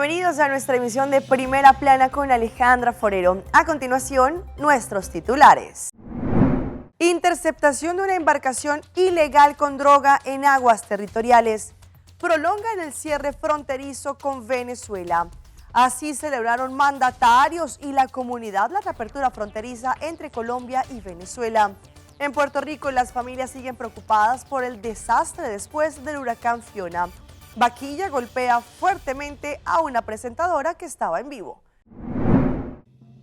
Bienvenidos a nuestra emisión de Primera Plana con Alejandra Forero. A continuación, nuestros titulares. Interceptación de una embarcación ilegal con droga en aguas territoriales. Prolongan el cierre fronterizo con Venezuela. Así celebraron mandatarios y la comunidad la reapertura fronteriza entre Colombia y Venezuela. En Puerto Rico, las familias siguen preocupadas por el desastre después del huracán Fiona. Vaquilla golpea fuertemente a una presentadora que estaba en vivo.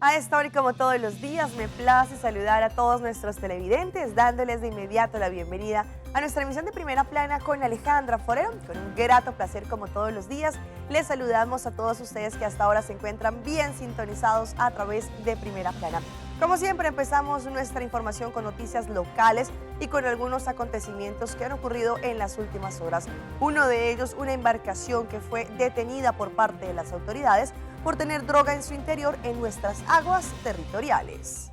A esta hora y como todos los días, me place saludar a todos nuestros televidentes, dándoles de inmediato la bienvenida a nuestra emisión de Primera Plana con Alejandra Forero. Con un grato placer como todos los días, les saludamos a todos ustedes que hasta ahora se encuentran bien sintonizados a través de Primera Plana. Como siempre, empezamos nuestra información con noticias locales y con algunos acontecimientos que han ocurrido en las últimas horas. Uno de ellos, una embarcación que fue detenida por parte de las autoridades por tener droga en su interior en nuestras aguas territoriales.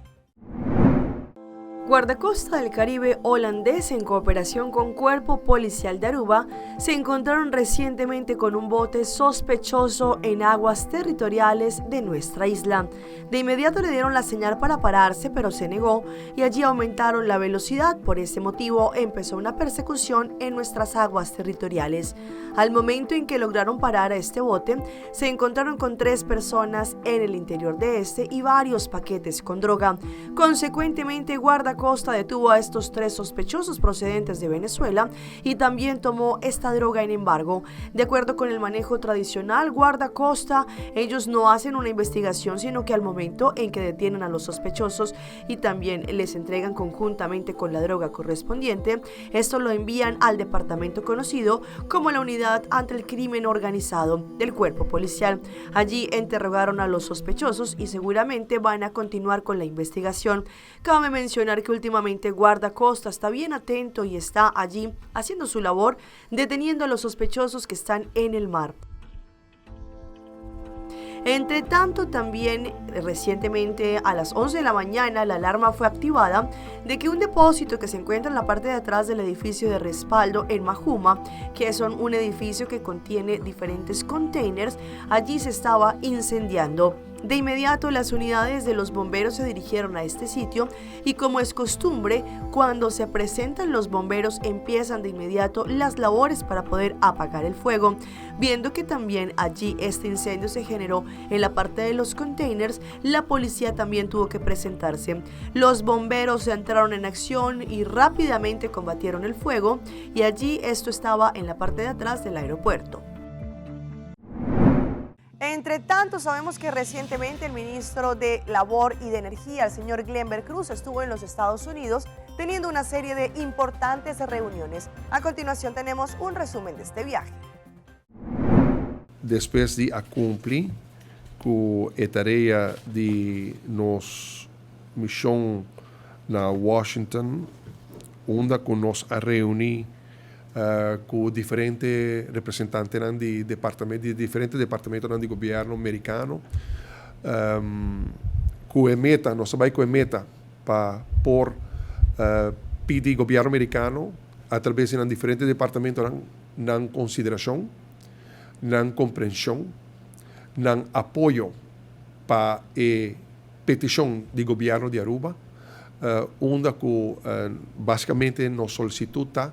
Guardacosta del Caribe holandés, en cooperación con Cuerpo Policial de Aruba, se encontraron recientemente con un bote sospechoso en aguas territoriales de nuestra isla. De inmediato le dieron la señal para pararse, pero se negó y allí aumentaron la velocidad. Por ese motivo empezó una persecución en nuestras aguas territoriales. Al momento en que lograron parar a este bote, se encontraron con 3 personas en el interior de este y varios paquetes con droga. Consecuentemente, Guardacosta detuvo a estos 3 sospechosos procedentes de Venezuela y también tomó esta droga en embargo. De acuerdo con el manejo tradicional, Guardacosta, ellos no hacen una investigación, sino que al momento en que detienen a los sospechosos y también les entregan conjuntamente con la droga correspondiente, esto lo envían al departamento conocido como la Unidad ante el Crimen Organizado del Cuerpo Policial. Allí interrogaron a los sospechosos y seguramente van a continuar con la investigación. Cabe mencionar que últimamente Guardacosta está bien atento y está allí haciendo su labor, deteniendo a los sospechosos que están en el mar. Entre tanto, también recientemente a las 11 de la mañana la alarma fue activada de que un depósito que se encuentra en la parte de atrás del edificio de respaldo en Majuma, que es un edificio que contiene diferentes containers, allí se estaba incendiando. De inmediato, las unidades de los bomberos se dirigieron a este sitio y, como es costumbre, cuando se presentan los bomberos empiezan de inmediato las labores para poder apagar el fuego. Viendo que también allí este incendio se generó en la parte de los containers, la policía también tuvo que presentarse. Los bomberos entraron en acción y rápidamente combatieron el fuego, y allí esto estaba en la parte de atrás del aeropuerto. Entre tanto, sabemos que recientemente el ministro de Labor y de Energía, el señor Glenber Cruz, estuvo en los Estados Unidos teniendo una serie de importantes reuniones. A continuación tenemos un resumen de este viaje. Después de cumplir con la tarea de nuestra misión en Washington, donde nos reunimos con diferentes representantes de diferentes departamentos do governo americano, com a meta, nós trabalhamos com a meta para pedir ao governo americano, através de diferentes departamentos, na consideração, na compreensão, na apoio para a petição do governo de Aruba, onde basicamente nos solicita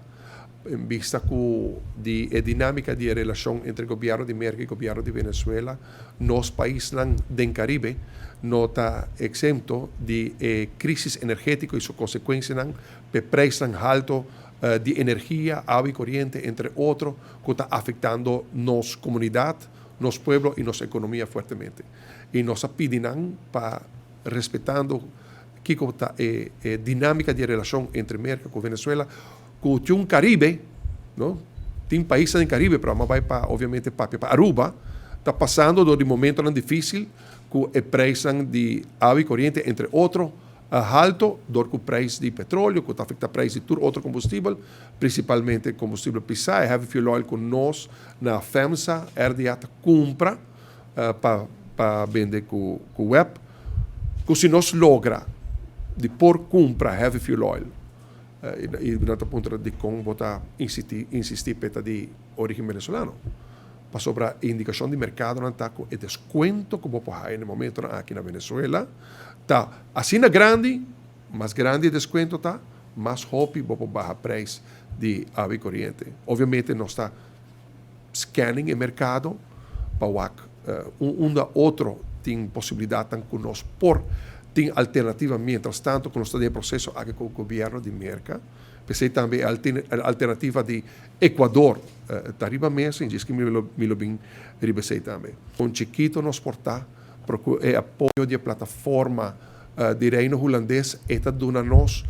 em vista da dinâmica de relação entre o governo de América e o governo de Venezuela, nos países do Caribe não está exento de crise energética e suas consequências para preços altos de energia, água e corrente, entre outros, que está afetando nossa comunidade, nosso povo e nossa economia fortemente. E nós pedimos para, respeitando a dinâmica de relação entre América e Venezuela, que um Caribe, não? Tem países no Caribe, mas vai para, obviamente, para Aruba, está passando de um momento difícil com o preço de água e corrente, entre outros, alto, do que o preço de petróleo, que está afetando o preço de todo outro combustível, principalmente combustível pisar, heavy fuel oil, que nós, na FEMSA, RDA, compra para vender com o web, que se nós logra de por compra heavy fuel oil, e do ponto de como botar insistir para de origem venezuelana, sobre a indicação de mercado não está com o desconto que vou pagar no momento aqui na Venezuela. Tá assim na grande, mais grande desconto tá, mais rápido vou pagar preço de água corrente. Obviamente não está scanning o mercado para outro tem possibilidade de conosco por tem alternativa mientras tanto que nós estamos em processo aqui com o governo de América. Pensei também a alternativa de Equador, está arriba mesmo, diz que me lo bem ribesei também. Com Chiquito nos portar, apoio de plataforma de reino holandês, está dando-nos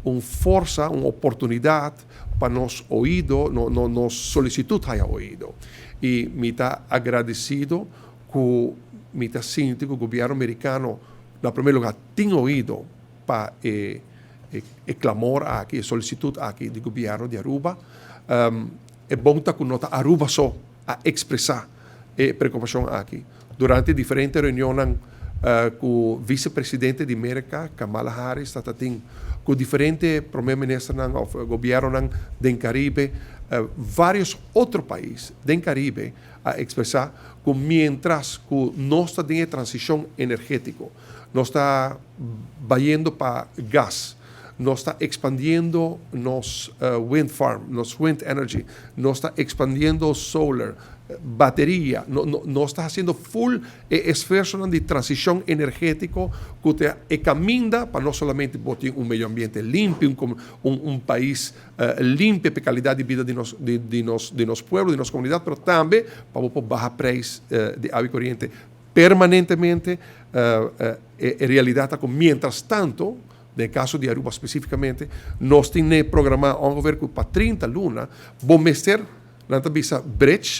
uma força, uma oportunidade para nos ouído, nos solicitude haya ouído. E me está agradecido que me está sentindo que o governo americano, em primeiro lugar, tem ouído para o clamor aqui, a solicitude aqui do governo de Aruba. É bom estar com nota Aruba só a expressar a preocupação aqui. Durante diferentes reuniões com o vice-presidente de América, Kamala Harris, com diferentes primeiros-ministros do governo do Caribe, vários outros países do Caribe a expressar que mientras que nós estamos em transição energética, nós estamos vayendo para gás, nós estamos expandindo nos wind farm, nos wind energy, nós estamos expandindo solar, bateria, nós estamos fazendo full esforço de transição energética que caminha para não somente ter meio ambiente limpo, país limpo para a qualidade de vida de nosso povo, de nossa comunidade, mas também para baixar preço de água corrente permanentemente. Realidade que, mientras tanto, no caso de Aruba especificamente, nós temos programado ongeveer para 30 lunas, vamos ser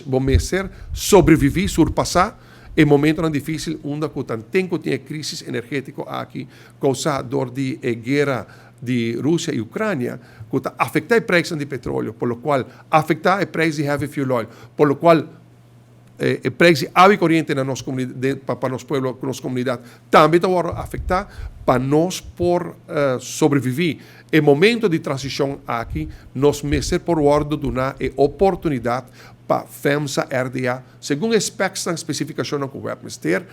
vamos ser sobreviver, surpassar o momento difícil onde tem crise energética aqui, causador de guerra de Rússia e Ucrânia, que está afetando o preço de petróleo, por lo qual afeta o preço de heavy fuel oil, por lo qual o preço de água corrente na nossa comunidade, para nosso povo, nossa comunidade, também vai afetar para nós por sobreviver. O momento de transição aqui, nós meses por ordem de dar a oportunidade para FEMSA RDA, segundo a specs e especificação que o Webmaster,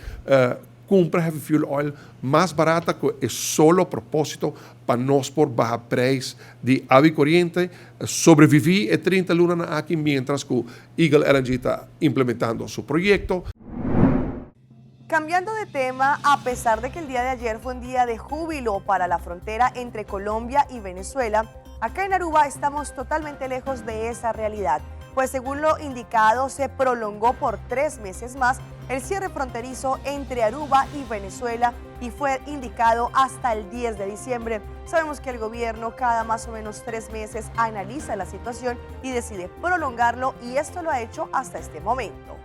compra heavy fuel oil mais barata que é solo propósito para nós por baixar preço de água corrente, sobreviver a 30 lunas aqui, mientras que Eagle LNG está implementando su proyecto. Cambiando de tema, a pesar de que el día de ayer fue un día de júbilo para la frontera entre Colombia y Venezuela, acá en Aruba estamos totalmente lejos de esa realidad, pues según lo indicado se prolongó por 3 meses más el cierre fronterizo entre Aruba y Venezuela y fue indicado hasta el 10 de diciembre. Sabemos que el gobierno cada más o menos 3 meses analiza la situación y decide prolongarlo, y esto lo ha hecho hasta este momento.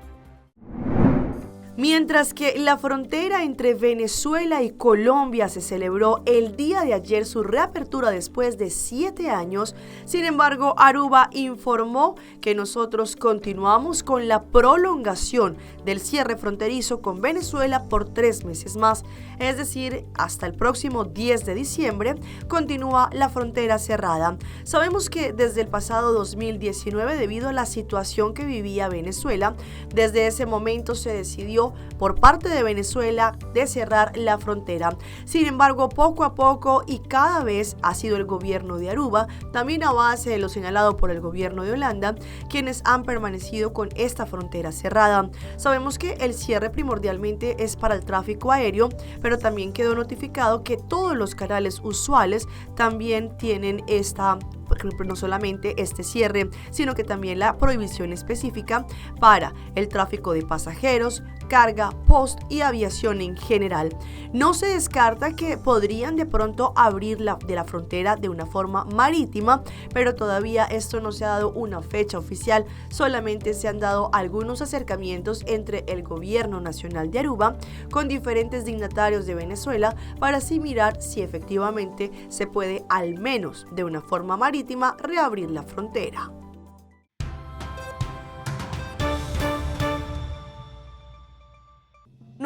Mientras que la frontera entre Venezuela y Colombia se celebró el día de ayer su reapertura después de 7 años, sin embargo, Aruba informó que nosotros continuamos con la prolongación del cierre fronterizo con Venezuela por 3 meses más, es decir, hasta el próximo 10 de diciembre continúa la frontera cerrada. Sabemos que desde el pasado 2019, debido a la situación que vivía Venezuela, desde ese momento se decidió por parte de Venezuela de cerrar la frontera. Sin embargo, poco a poco y cada vez ha sido el gobierno de Aruba, también a base de lo señalado por el gobierno de Holanda, quienes han permanecido con esta frontera cerrada. Sabemos que el cierre primordialmente es para el tráfico aéreo, pero también quedó notificado que todos los canales usuales también tienen no solamente este cierre, sino que también la prohibición específica para el tráfico de pasajeros, carga, post y aviación en general. No se descarta que podrían de pronto abrir de la frontera de una forma marítima, pero todavía esto no se ha dado una fecha oficial, solamente se han dado algunos acercamientos entre el gobierno nacional de Aruba con diferentes dignatarios de Venezuela para así mirar si efectivamente se puede, al menos de una forma marítima, reabrir la frontera.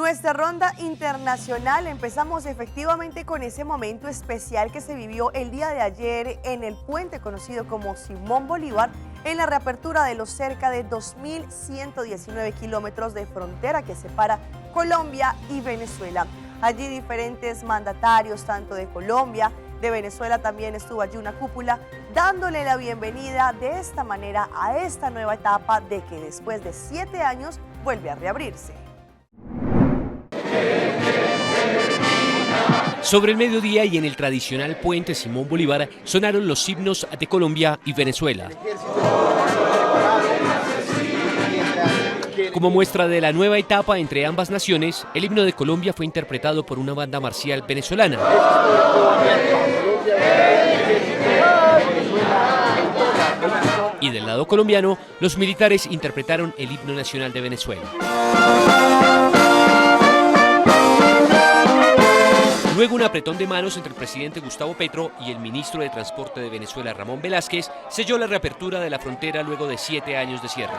nuestra ronda internacional empezamos efectivamente con ese momento especial que se vivió el día de ayer en el puente conocido como Simón Bolívar, en la reapertura de los cerca de 2.119 kilómetros de frontera que separa Colombia y Venezuela. Allí diferentes mandatarios, tanto de Colombia, de Venezuela, también estuvo allí una cúpula dándole la bienvenida de esta manera a esta nueva etapa de que después de 7 años vuelve a reabrirse. Sobre el mediodía y en el tradicional puente Simón Bolívar sonaron los himnos de Colombia y Venezuela. Como muestra de la nueva etapa entre ambas naciones, el himno de Colombia fue interpretado por una banda marcial venezolana. Y del lado colombiano, los militares interpretaron el himno nacional de Venezuela. Luego un apretón de manos entre el presidente Gustavo Petro y el ministro de Transporte de Venezuela, Ramón Velázquez, selló la reapertura de la frontera luego de 7 años de cierre.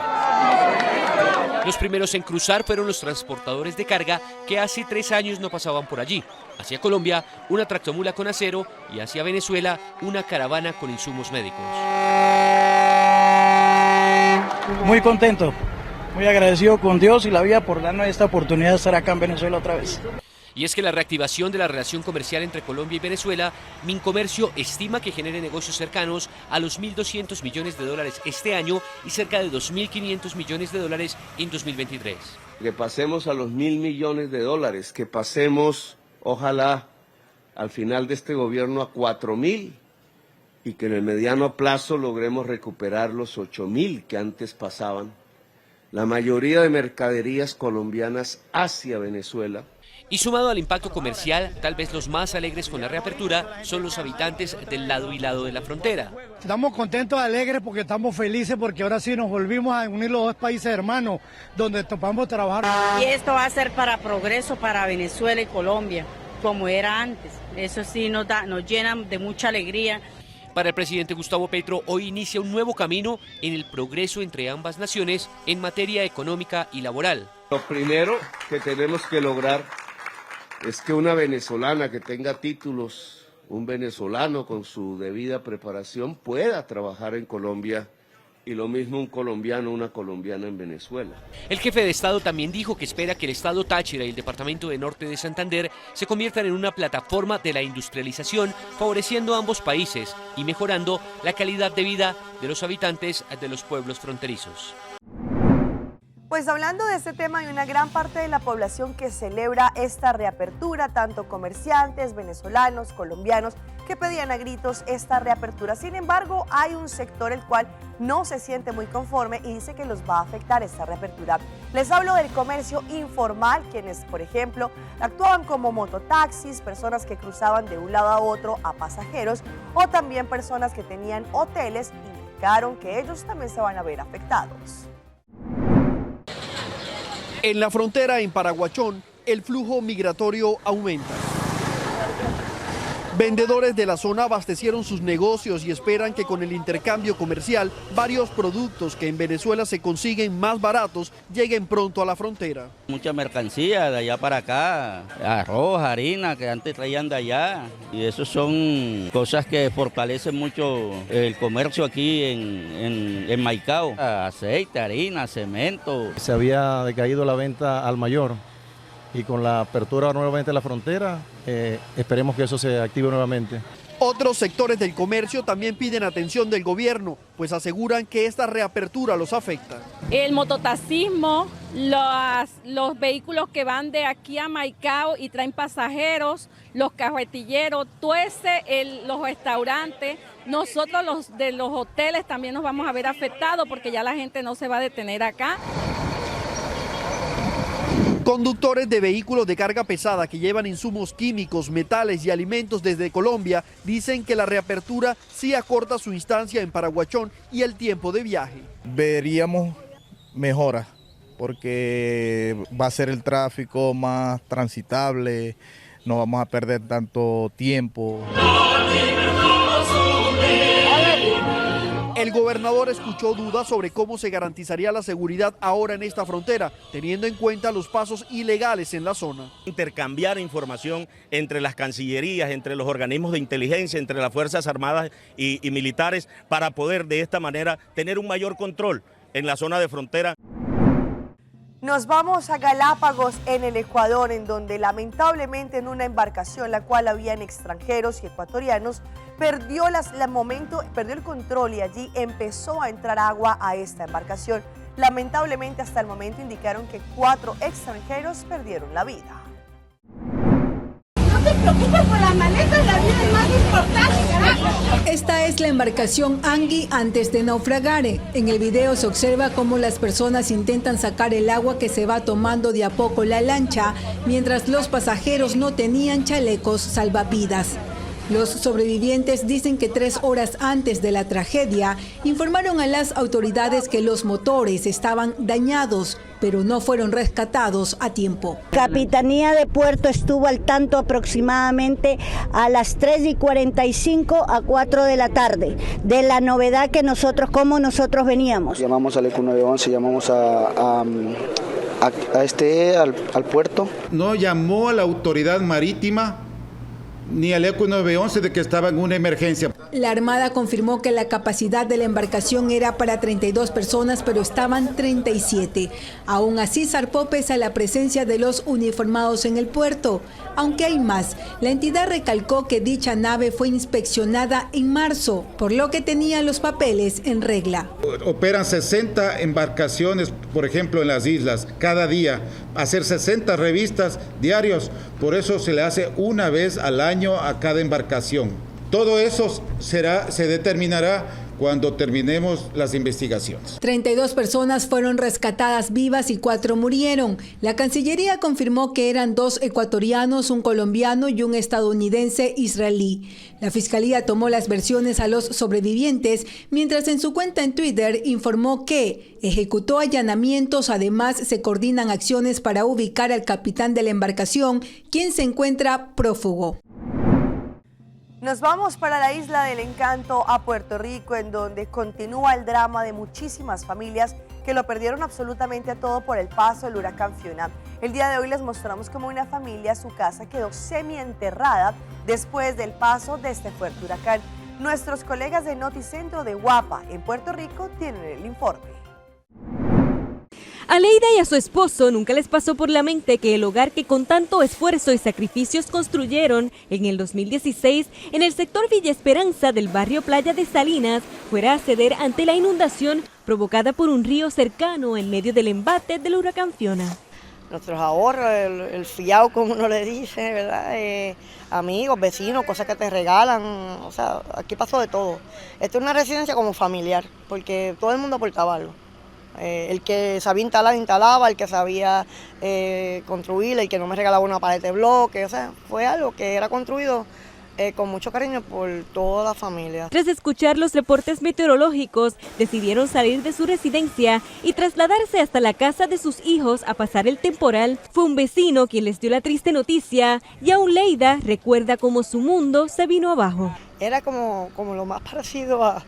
Los primeros en cruzar fueron los transportadores de carga que hace 3 años no pasaban por allí. Hacia Colombia, una tractomula con acero y hacia Venezuela, una caravana con insumos médicos. Muy contento, muy agradecido con Dios y la vida por darnos esta oportunidad de estar acá en Venezuela otra vez. Y es que la reactivación de la relación comercial entre Colombia y Venezuela, Mincomercio estima que genere negocios cercanos a los 1.200 millones de dólares este año y cerca de 2.500 millones de dólares en 2023. Que pasemos a los 1.000 millones de dólares, que pasemos, ojalá, al final de este gobierno a 4.000 y que en el mediano plazo logremos recuperar los 8.000 que antes pasaban. La mayoría de mercaderías colombianas hacia Venezuela. Y sumado al impacto comercial, tal vez los más alegres con la reapertura son los habitantes del lado y lado de la frontera. Estamos contentos, alegres porque estamos felices porque ahora sí nos volvimos a unir los dos países hermanos donde topamos trabajar. Y esto va a ser para progreso para Venezuela y Colombia, como era antes. Eso sí nos llena de mucha alegría. Para el presidente Gustavo Petro, hoy inicia un nuevo camino en el progreso entre ambas naciones en materia económica y laboral. Lo primero que tenemos que lograr es que una venezolana que tenga títulos, un venezolano con su debida preparación pueda trabajar en Colombia y lo mismo un colombiano, una colombiana en Venezuela. El jefe de Estado también dijo que espera que el Estado Táchira y el Departamento de Norte de Santander se conviertan en una plataforma de la industrialización, favoreciendo a ambos países y mejorando la calidad de vida de los habitantes de los pueblos fronterizos. Pues hablando de este tema, hay una gran parte de la población que celebra esta reapertura, tanto comerciantes, venezolanos, colombianos, que pedían a gritos esta reapertura. Sin embargo, hay un sector el cual no se siente muy conforme y dice que los va a afectar esta reapertura. Les hablo del comercio informal, quienes, por ejemplo, actuaban como mototaxis, personas que cruzaban de un lado a otro a pasajeros, o también personas que tenían hoteles, indicaron que ellos también se van a ver afectados. En la frontera en Paraguachón, el flujo migratorio aumenta. Vendedores de la zona abastecieron sus negocios y esperan que con el intercambio comercial, varios productos que en Venezuela se consiguen más baratos lleguen pronto a la frontera. Mucha mercancía de allá para acá, arroz, harina que antes traían de allá, y eso son cosas que fortalecen mucho el comercio aquí en Maicao. Aceite, harina, cemento. Se había decaído la venta al mayor. Y con la apertura nuevamente de la frontera, esperemos que eso se active nuevamente. Otros sectores del comercio también piden atención del gobierno, pues aseguran que esta reapertura los afecta. El mototaxismo, los vehículos que van de aquí a Maicao y traen pasajeros, los carretilleros, los restaurantes, nosotros los de los hoteles también nos vamos a ver afectados porque ya la gente no se va a detener acá. Conductores de vehículos de carga pesada que llevan insumos químicos, metales y alimentos desde Colombia dicen que la reapertura sí acorta su instancia en Paraguachón y el tiempo de viaje. Veríamos mejoras porque va a ser el tráfico más transitable, no vamos a perder tanto tiempo. El gobernador escuchó dudas sobre cómo se garantizaría la seguridad ahora en esta frontera, teniendo en cuenta los pasos ilegales en la zona. Intercambiar información entre las cancillerías, entre los organismos de inteligencia, entre las Fuerzas Armadas y militares, para poder de esta manera tener un mayor control en la zona de frontera. Nos vamos a Galápagos, en el Ecuador, en donde lamentablemente en una embarcación la cual habían extranjeros y ecuatorianos perdió el control y allí empezó a entrar agua a esta embarcación. Lamentablemente hasta el momento indicaron que 4 extranjeros perdieron la vida. No te preocupes por las maletas, la vida es más importante, carajo. Esta es la embarcación Angui antes de naufragar. En el video se observa cómo las personas intentan sacar el agua que se va tomando de a poco la lancha, mientras los pasajeros no tenían chalecos salvavidas. Los sobrevivientes dicen que 3 horas antes de la tragedia informaron a las autoridades que los motores estaban dañados, pero no fueron rescatados a tiempo. Capitanía de Puerto estuvo al tanto aproximadamente a las 3:45 a 4 de la tarde de la novedad que cómo nosotros veníamos. Llamamos al ECU 911, llamamos al puerto. No llamó a la autoridad marítima ni al ECU 911 de que estaba en una emergencia. La Armada confirmó que la capacidad de la embarcación era para 32 personas, pero estaban 37. Aún así, zarpó pese a la presencia de los uniformados en el puerto. Aunque hay más, la entidad recalcó que dicha nave fue inspeccionada en marzo, por lo que tenía los papeles en regla. Operan 60 embarcaciones, por ejemplo, en las islas, cada día. Hacer 60 revistas diarios, por eso se le hace una vez al año a cada embarcación. Todo eso se determinará cuando terminemos las investigaciones. 32 personas fueron rescatadas vivas y 4 murieron. La Cancillería confirmó que eran 2 ecuatorianos, un colombiano y un estadounidense israelí. La Fiscalía tomó las versiones a los sobrevivientes, mientras en su cuenta en Twitter informó que ejecutó allanamientos. Además, se coordinan acciones para ubicar al capitán de la embarcación, quien se encuentra prófugo. Nos vamos para la Isla del Encanto, a Puerto Rico, en donde continúa el drama de muchísimas familias que lo perdieron absolutamente a todo por el paso del huracán Fiona. El día de hoy les mostramos cómo una familia, su casa quedó semienterrada después del paso de este fuerte huracán. Nuestros colegas de Noticentro de Guapa, en Puerto Rico, tienen el informe. A Leida y a su esposo nunca les pasó por la mente que el hogar que con tanto esfuerzo y sacrificios construyeron en el 2016 en el sector Villa Esperanza del barrio Playa de Salinas fuera a ceder ante la inundación provocada por un río cercano en medio del embate del huracán Fiona. Nuestros ahorros, el fiao, como uno le dice, ¿verdad? Amigos, vecinos, cosas que te regalan, o sea, aquí pasó de todo. Esta es una residencia como familiar, porque todo el mundo aportaba algo. El que sabía instalar, instalaba, el que sabía construir, el que no me regalaba una pared de bloque, o sea, fue algo que era construido con mucho cariño por toda la familia. Tras escuchar los reportes meteorológicos, decidieron salir de su residencia y trasladarse hasta la casa de sus hijos a pasar el temporal. Fue un vecino quien les dio la triste noticia y aún Leida recuerda cómo su mundo se vino abajo. Era como lo más parecido a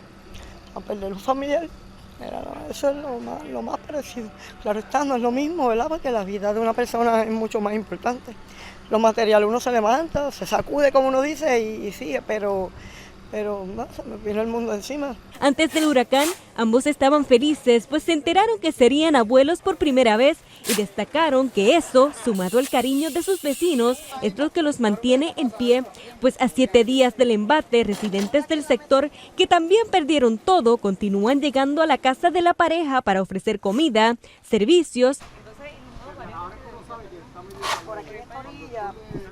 perder un familiar. Eso es lo más parecido. Claro está, no es lo mismo, ¿verdad? Porque la vida de una persona es mucho más importante. Lo material, uno se levanta, se sacude, como uno dice, y sigue, pero no, se me vino el mundo encima. Antes del huracán, ambos estaban felices, pues se enteraron que serían abuelos por primera vez y destacaron que eso, sumado al cariño de sus vecinos, es lo que los mantiene en pie, pues a 7 días del embate, residentes del sector que también perdieron todo continúan llegando a la casa de la pareja para ofrecer comida, servicios,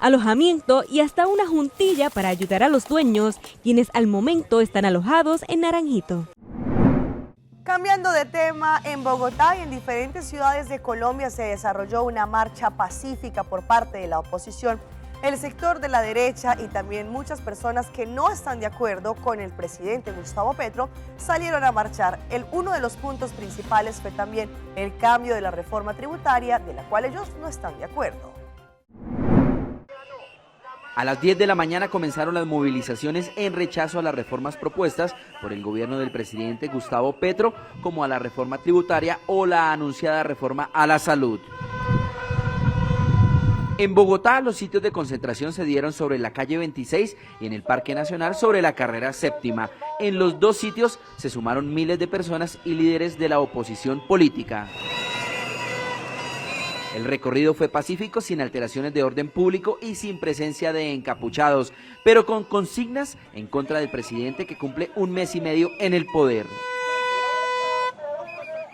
alojamiento y hasta una juntilla para ayudar a los dueños, quienes al momento están alojados en Naranjito. Cambiando de tema, en Bogotá y en diferentes ciudades de Colombia se desarrolló una marcha pacífica por parte de la oposición. El sector de la derecha y también muchas personas que no están de acuerdo con el presidente Gustavo Petro salieron a marchar. Uno de los puntos principales fue también el cambio de la reforma tributaria, de la cual ellos no están de acuerdo. A las 10 de la mañana comenzaron las movilizaciones en rechazo a las reformas propuestas por el gobierno del presidente Gustavo Petro, como a la reforma tributaria o la anunciada reforma a la salud. En Bogotá, los sitios de concentración se dieron sobre la calle 26 y en el Parque Nacional sobre la carrera 7ª. En los dos sitios se sumaron miles de personas y líderes de la oposición política. El recorrido fue pacífico, sin alteraciones de orden público y sin presencia de encapuchados, pero con consignas en contra del presidente que cumple un mes y medio en el poder.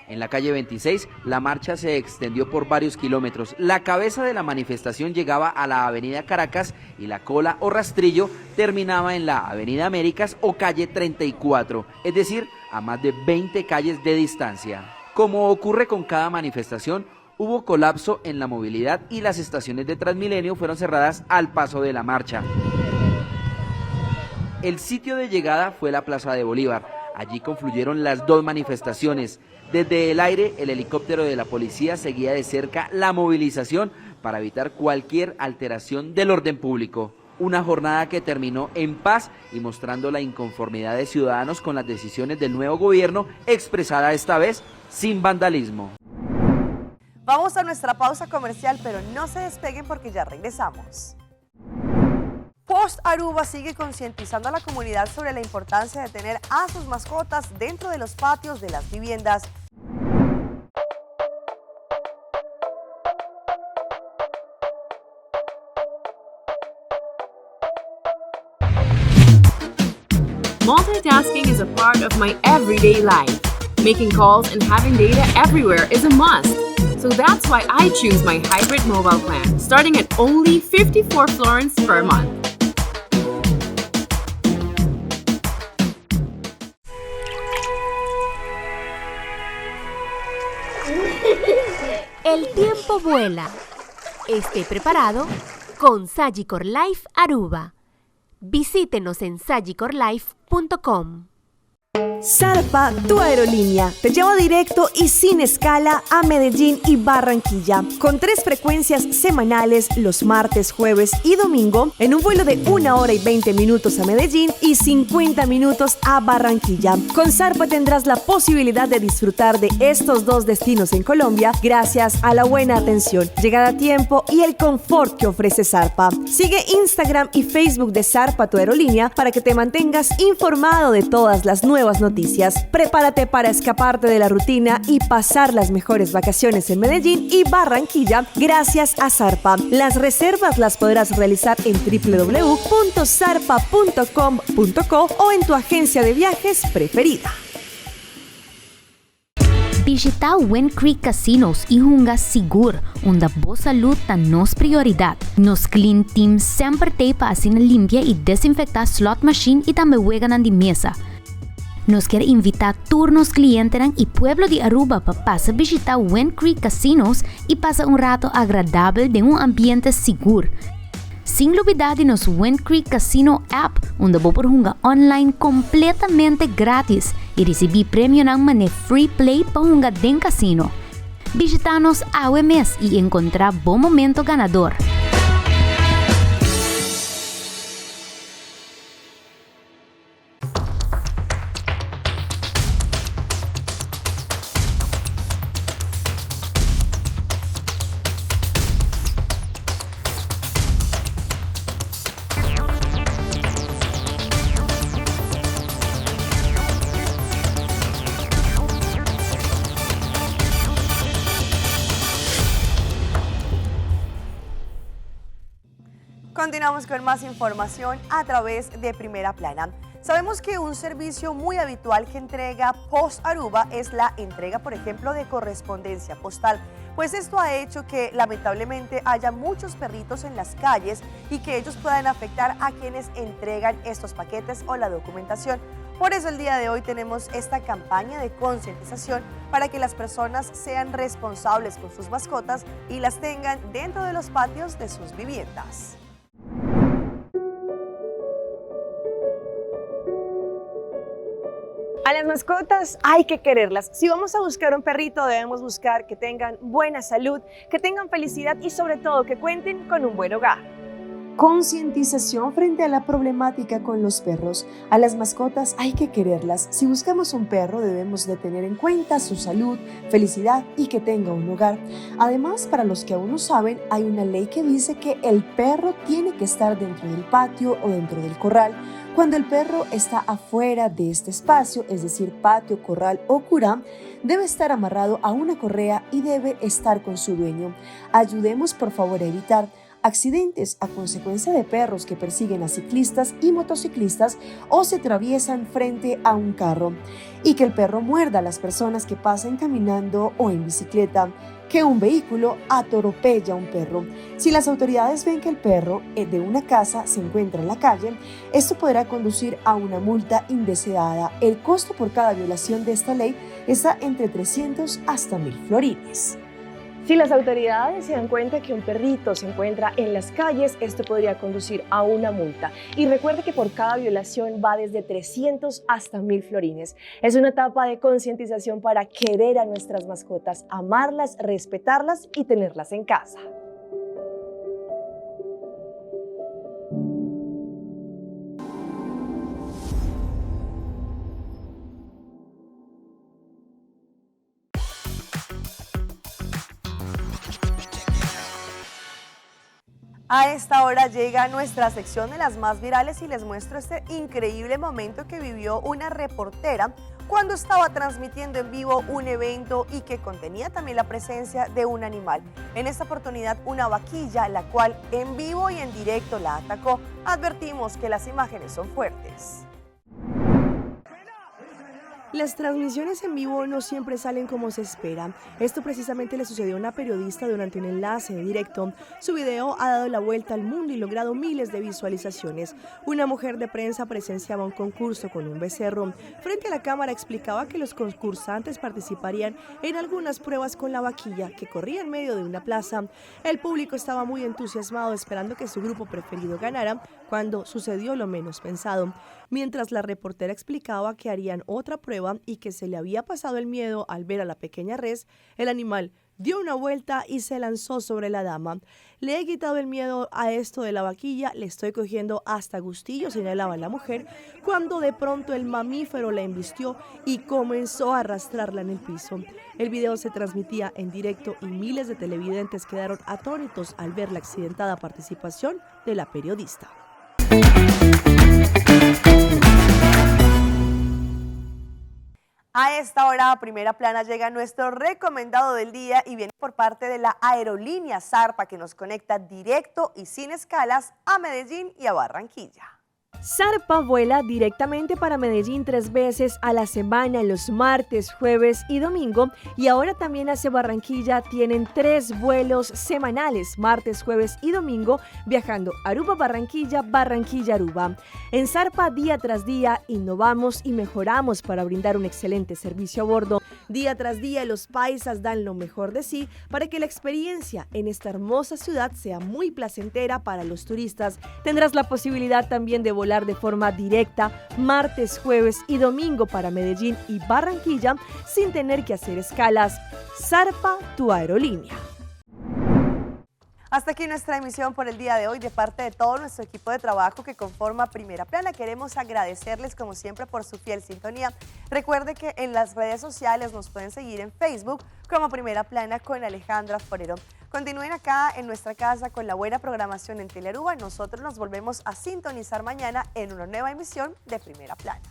En la calle 26, la marcha se extendió por varios kilómetros. La cabeza de la manifestación llegaba a la avenida Caracas y la cola o rastrillo terminaba en la avenida Américas o calle 34, es decir, a más de 20 calles de distancia. Como ocurre con cada manifestación, hubo colapso en la movilidad y las estaciones de Transmilenio fueron cerradas al paso de la marcha. El sitio de llegada fue la Plaza de Bolívar. Allí confluyeron las dos manifestaciones. Desde el aire, el helicóptero de la policía seguía de cerca la movilización para evitar cualquier alteración del orden público. Una jornada que terminó en paz y mostrando la inconformidad de ciudadanos con las decisiones del nuevo gobierno, expresada esta vez sin vandalismo. Vamos a nuestra pausa comercial, pero no se despeguen porque ya regresamos. Post Aruba sigue concientizando a la comunidad sobre la importancia de tener a sus mascotas dentro de los patios de las viviendas. Multitasking is a part of my everyday life. Making calls and having data everywhere is a must. So that's why I choose my hybrid mobile plan, starting at only 54 florins per month. El tiempo vuela. Esté preparado con Sagicor Life Aruba. Visítenos en sagicorlife.com. Zarpa, tu aerolínea, te lleva directo y sin escala a Medellín y Barranquilla, con 3 frecuencias semanales los martes, jueves y domingo, en un vuelo de 1 hora y 20 minutos a Medellín y 50 minutos a Barranquilla. Con Zarpa tendrás la posibilidad de disfrutar de estos 2 destinos en Colombia gracias a la buena atención, llegada a tiempo y el confort que ofrece Zarpa. Sigue Instagram y Facebook de Zarpa, tu aerolínea, para que te mantengas informado de todas las nuevas noticias. Prepárate para escaparte de la rutina y pasar las mejores vacaciones en Medellín y Barranquilla gracias a Zarpa. Las reservas las podrás realizar en www.zarpa.com.co o en tu agencia de viajes preferida. Visita Wind Creek Casinos e Hunga Sigur, onde boa saúde é nossa prioridade. Nos Clean Team sempre tem para assina limpia e desinfectar slot machine e também juegan de mesa. Nos quer invitar turnos clientes e pueblo de Aruba para pasar visitar Wind Creek Casinos e passar rato agradável de ambiente seguro. Sin olvidar de nos Wind Creek Casino app, onde você pode jogar online completamente grátis e receber prêmio na free play para jogar dentro do casino. Visita-nos a mes e encontrar bom momento ganador. Continuamos con más información a través de Primera Plana. Sabemos que un servicio muy habitual que entrega Post Aruba es la entrega, por ejemplo, de correspondencia postal. Pues esto ha hecho que lamentablemente haya muchos perritos en las calles y que ellos puedan afectar a quienes entregan estos paquetes o la documentación. Por eso el día de hoy tenemos esta campaña de concientización para que las personas sean responsables con sus mascotas y las tengan dentro de los patios de sus viviendas. A las mascotas hay que quererlas. Si vamos a buscar un perrito, debemos buscar que tengan buena salud, que tengan felicidad y sobre todo que cuenten con un buen hogar. Concientización frente a la problemática con los perros. A las mascotas hay que quererlas. Si buscamos un perro debemos de tener en cuenta su salud, felicidad y que tenga un hogar. Además, para los que aún no saben, hay una ley que dice que el perro tiene que estar dentro del patio o dentro del corral. Cuando el perro está afuera de este espacio, es decir, patio, corral o curá, debe estar amarrado a una correa y debe estar con su dueño. Ayudemos por favor a evitar accidentes a consecuencia de perros que persiguen a ciclistas y motociclistas o se atraviesan frente a un carro, y que el perro muerda a las personas que pasen caminando o en bicicleta, que un vehículo atropella a un perro. Si las autoridades ven que el perro de una casa se encuentra en la calle, esto podrá conducir a una multa indeseada. El costo por cada violación de esta ley está entre 300 hasta 1.000 florines. Si las autoridades se dan cuenta que un perrito se encuentra en las calles, esto podría conducir a una multa. Y recuerde que por cada violación va desde 300 hasta 1.000 florines. Es una etapa de concientización para querer a nuestras mascotas, amarlas, respetarlas y tenerlas en casa. A esta hora llega nuestra sección de las más virales y les muestro este increíble momento que vivió una reportera cuando estaba transmitiendo en vivo un evento y que contenía también la presencia de un animal. En esta oportunidad una vaquilla, la cual en vivo y en directo la atacó. Advertimos que las imágenes son fuertes. Las transmisiones en vivo no siempre salen como se espera. Esto precisamente le sucedió a una periodista durante un enlace en directo. Su video ha dado la vuelta al mundo y logrado miles de visualizaciones. Una mujer de prensa presenciaba un concurso con un becerro. Frente a la cámara explicaba que los concursantes participarían en algunas pruebas con la vaquilla que corría en medio de una plaza. El público estaba muy entusiasmado esperando que su grupo preferido ganara cuando sucedió lo menos pensado. Mientras la reportera explicaba que harían otra prueba y que se le había pasado el miedo al ver a la pequeña res, el animal dio una vuelta y se lanzó sobre la dama. Le he quitado el miedo a esto de la vaquilla, le estoy cogiendo hasta gustillo, señalaba la mujer, cuando de pronto el mamífero la embistió y comenzó a arrastrarla en el piso. El video se transmitía en directo y miles de televidentes quedaron atónitos al ver la accidentada participación de la periodista. A esta hora, a primera plana, llega nuestro recomendado del día y viene por parte de la aerolínea Zarpa, que nos conecta directo y sin escalas a Medellín y a Barranquilla. Zarpa vuela directamente para Medellín 3 veces a la semana, los martes, jueves y domingo, y ahora también hacia Barranquilla. Tienen 3 vuelos semanales, martes, jueves y domingo, viajando Aruba-Barranquilla, Barranquilla-Aruba. En Zarpa, día tras día, innovamos y mejoramos para brindar un excelente servicio a bordo. Día tras día, los paisas dan lo mejor de sí para que la experiencia en esta hermosa ciudad sea muy placentera para los turistas. Tendrás la posibilidad también de volar de forma directa martes, jueves y domingo para Medellín y Barranquilla sin tener que hacer escalas. Zarpa, tu aerolínea. Hasta aquí nuestra emisión por el día de hoy. De parte de todo nuestro equipo de trabajo que conforma Primera Plana, queremos agradecerles como siempre por su fiel sintonía. Recuerde que en las redes sociales nos pueden seguir en Facebook como Primera Plana con Alejandra Forero. Continúen acá en nuestra casa con la buena programación en Telearuba. Nosotros nos volvemos a sintonizar mañana en una nueva emisión de Primera Plana.